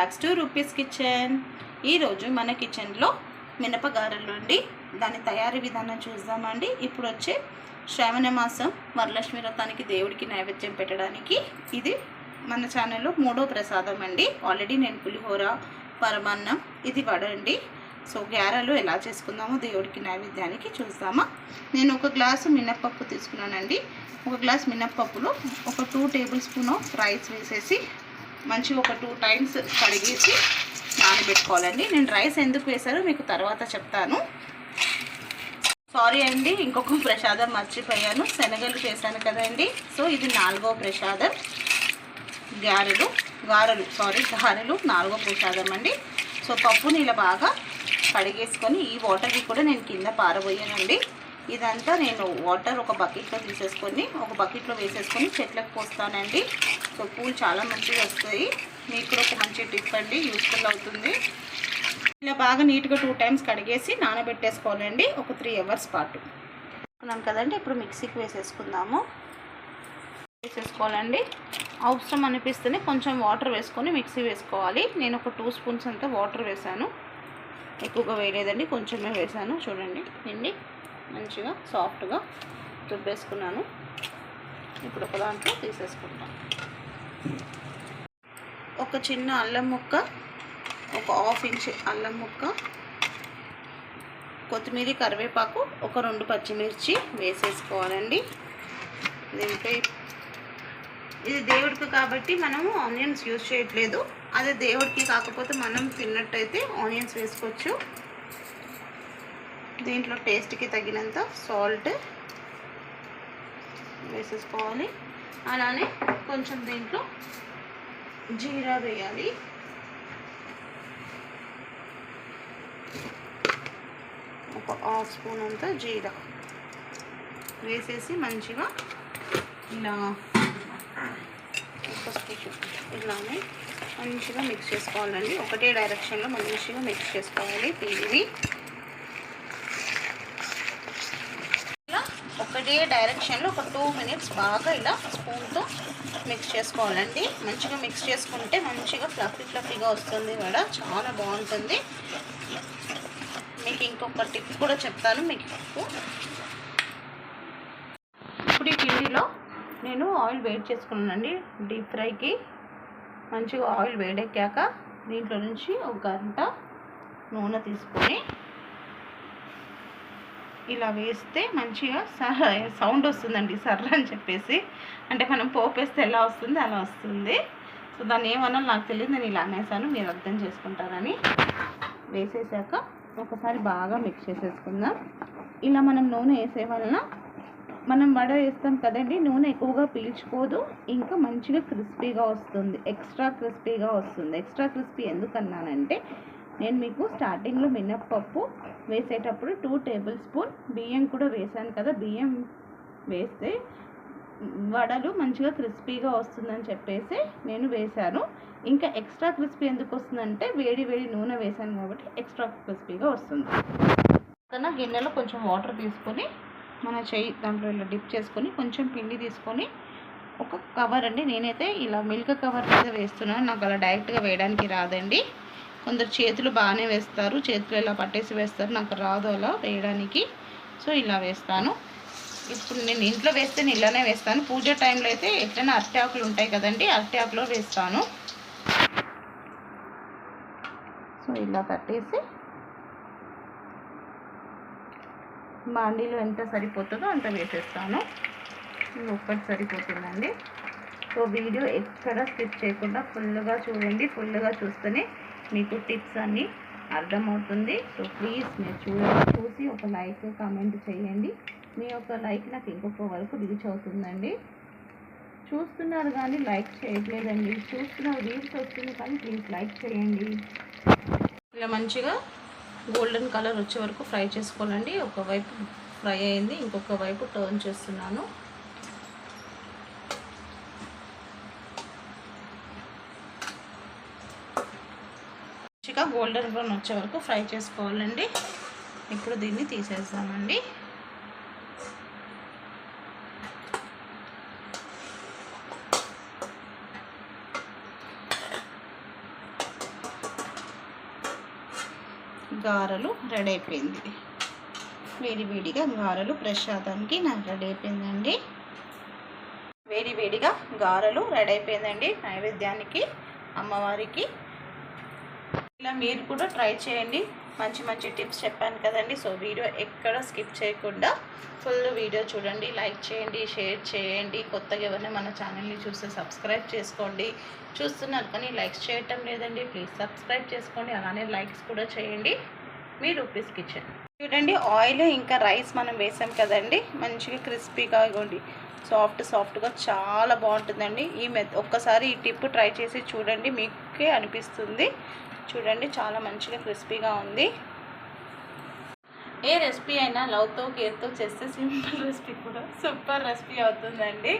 Backs to rupees kitchen. ఈరోజు మన కిచెన్లో మినపగారెలు అండి. దాని తయారీ విధానం చూద్దామండి. ఇప్పుడు వచ్చే శ్రావణ మాసం వరలక్ష్మి వ్రతానికి దేవుడికి నైవేద్యం పెట్టడానికి ఇది మన ఛానల్లో 3వ ప్రసాదం అండి. ఆల్రెడీ నేను పులిహోర, పరమాన్నం, ఇది వడ అండి. సో గారెలు ఎలా చేసుకుందామో దేవుడికి నైవేద్యానికి చూద్దామా. నేను ఒక గ్లాసు మినప్పప్పు తీసుకున్నానండి. ఒక గ్లాస్ మినప్పప్పులో ఒక 2 టేబుల్ స్పూన్ ఆఫ్ రైస్ వేసేసి మంచిగా ఒక 2 టైమ్స్ కడిగేసి నానబెట్టుకోవాలండి. నేను రైస్ ఎందుకు వేసారో మీకు తర్వాత చెప్తాను. సారీ అండి, ఇంకొక ప్రసాదం మర్చిపోయాను. శనగలు చేశాను కదండి. సో ఇది 4వ ప్రసాదం. గారెలు 4వ ప్రసాదం అండి. సో పప్పుని ఇలా బాగా కడిగేసుకొని ఈ వాటర్ని కూడా నేను కింద పారబోయానండి. ఇదంతా నేను వాటర్ ఒక బకెట్లో తీసేసుకొని ఒక బకెట్లో వేసేసుకొని చెట్లకు పోస్తానండి. సో పూలు చాలా మంచిగా వస్తాయి. మీకు కూడా ఒక మంచి టిప్ అండి, యూస్ఫుల్ అవుతుంది. ఇలా బాగా నీట్గా 2 టైమ్స్ కడిగేసి నానబెట్టేసుకోవాలండి ఒక 3 అవర్స్ పాటు. అనుకున్నాను కదండి. ఇప్పుడు మిక్సీకి వేసేసుకోవాలండి. అవసరం అనిపిస్తేనే కొంచెం వాటర్ వేసుకొని మిక్సీ వేసుకోవాలి. నేను ఒక 2 స్పూన్స్ అంతా వాటర్ వేసాను, ఎక్కువగా వేయలేదండి, కొంచెమే వేసాను. చూడండి పిండి మంచిగా సాఫ్ట్గా రుబ్బేసుకున్నాను. ఇప్పుడు ఒక దాంట్లో తీసేసుకుంటాను. ఒక చిన్న అల్లం ముక్క, ఒక 1/2 ఇంచ్ అల్లం ముక్క, కొత్తిమీర, కరివేపాకు, ఒక 2 పచ్చిమిర్చి వేసేసుకోవాలండి. దీంట్లో ఇది దేవుడికి కాబట్టి మనము ఆనియన్స్ యూజ్ చేయట్లేదు. అదే దేవుడికి కాకపోతే మనం తిన్నట్టయితే ఆనియన్స్ వేసుకోవచ్చు. దీంట్లో టేస్ట్కి తగినంత సాల్ట్ వేసేసుకోవాలి. అలానే కొంచెం దీంట్లో జీరా వేయాలి. ఒక 1/2 స్పూన్ అంతా జీరా వేసేసి మంచిగా ఇలా ఇలానే మంచిగా మిక్స్ చేసుకోవాలండి. ఒకటే డైరెక్షన్లో మంచిగా మిక్స్ చేసుకోవాలి. పిండిని ఇలా ఒకటే డైరెక్షన్లో ఒక 2 మినిట్స్ బాగా ఇలా స్పూన్తో మిక్స్ చేసుకోవాలండి. మంచిగా మిక్స్ చేసుకుంటే మంచిగా ఫ్లఫీగా వస్తుంది వడ, చాలా బాగుంటుంది. మీకు ఇంకొక టిప్ కూడా చెప్తాను మీకు. ఇప్పుడు ఈ పిండిలో నేను ఆయిల్ వేడి చేసుకున్నానండి డీప్ ఫ్రైకి. మంచిగా ఆయిల్ వేడెక్కాక దీంట్లో నుంచి ఒక గంట నూనె తీసుకొని ఇలా వేస్తే మంచిగా సౌండ్ వస్తుందండి, సర్ర అని చెప్పేసి. అంటే మనం పోపేస్తే ఎలా వస్తుంది అలా వస్తుంది. సో దాన్ని ఏమన్నా నాకు తెలియదు, నేను ఇలా అనేసాను, మీరు అర్థం చేసుకుంటారని. వేసేసాక ఒకసారి బాగా మిక్స్ చేసేసుకుందాం. ఇలా మనం నూనె వేసే వలన మనం వడ వేస్తాం కదండి, నూనె ఎక్కువగా పీల్చుకోదు, ఇంకా మంచిగా క్రిస్పీగా వస్తుంది, ఎక్స్ట్రా క్రిస్పీ ఎందుకన్నానంటే నేను మీకు స్టార్టింగ్లో మినప్పప్పు వేసేటప్పుడు 2 టేబుల్ స్పూన్ బియ్యం కూడా వేసాను కదా. బియ్యం వేస్తే వడలు మంచిగా క్రిస్పీగా వస్తుందని చెప్పేసి నేను వేశాను. ఇంకా ఎక్స్ట్రా క్రిస్పీ ఎందుకు వస్తుందంటే వేడి నూనె వేసాను కాబట్టి ఎక్స్ట్రా క్రిస్పీగా వస్తుంది. కన్నా గిన్నెలో కొంచెం వాటర్ తీసుకొని మన చెయ్యి దాంట్లో ఇలా డిప్ చేసుకొని కొంచెం పిండి తీసుకొని ఒక కవర్ అండి, నేనైతే ఇలా మిల్క్ కవర్ మీద వేస్తున్నాను. నాకు అలా డైరెక్ట్గా వేయడానికి రాదండి. కొందరు చేతులు బాగానే వేస్తారు, చేతులు ఇలా పట్టేసి వేస్తారు, నాకు రాదు అలా వేయడానికి. సో ఇలా వేస్తాను. ఇప్పుడు నేను ఇంట్లో వేస్తే నేను ఇలానే వేస్తాను. పూజ టైంలో అయితే ఎట్లైనా అరటి ఆకులు ఉంటాయి కదండి, అరటి ఆకులో వేస్తాను. సో ఇలా తట్టేసి బాండీలో ఎంత సరిపోతుందో అంత వేసేస్తాను. ఒక్కటి సరిపోతుందండి. సో వీడియో ఎక్కడ స్కిప్ చేయకుండా ఫుల్గా చూడండి. ఫుల్గా చూస్తేనే మీకు టిప్స్ అన్నీ అర్థమవుతుంది. సో ప్లీజ్ మీరు చూసి ఒక లైక్, కామెంట్ చేయండి. మీ యొక్క లైక్ నాకు ఇంకొక వరకు రీచ్ అవుతుందండి. చూస్తున్నారు కానీ లైక్ చేయట్లేదండి. చూస్తున్నారు, రీల్స్ వస్తుంది కానీ ప్లీజ్ లైక్ చేయండి. ఇలా మంచిగా గోల్డెన్ కలర్ వచ్చే వరకు ఫ్రై చేసుకోవాలండి. ఒకవైపు ఫ్రై అయింది, ఇంకొక వైపు టర్న్ చేస్తున్నాను. మంచిగా గోల్డెన్ బ్రౌన్ వచ్చే వరకు ఫ్రై చేసుకోవాలండి. ఇప్పుడు దీన్ని తీసేద్దామండి. గారెలు రెడీ అయిపోయింది. వేడివేడిగా గారెలు ప్రసాదానికి నాకు రెడీ అయిపోయిందండి. వేడివేడిగా గారెలు రెడీ అయిపోయిందండి నైవేద్యానికి అమ్మవారికి. ఇలా మీరు కూడా ట్రై చేయండి. మంచి మంచి టిప్స్ చెప్పాను కదండి. సో వీడియో ఎక్కడ స్కిప్ చేయకుండా ఫుల్ వీడియో చూడండి. లైక్ చేయండి, షేర్ చేయండి. కొత్తగా ఎవరైనా మన ఛానల్ని చూస్తే సబ్స్క్రైబ్ చేసుకోండి. చూస్తున్నారు కానీ లైక్స్ చేయటం లేదండి. ప్లీజ్ సబ్స్క్రైబ్ చేసుకోండి. అలానే లైక్స్ కూడా చేయండి. మీ రూపీస్ కిచెన్ చూడండి. ఆయిల్ ఇంకా రైస్ మనం వేసాం కదండి, మంచిగా క్రిస్పీగా ఇవ్వండి, సాఫ్ట్గా చాలా బాగుంటుందండి. ఒక్కసారి ఈ టిప్ ట్రై చేసి చూడండి, మీకే అనిపిస్తుంది. చూడండి చాలా మంచిగా క్రిస్పీగా ఉంది. ఏ రెసిపీ అయినా లవ్తో కేర్తో చేస్తే సింపుల్ రెసిపీ కూడా సూపర్ రెసిపీ అవుతుందండి.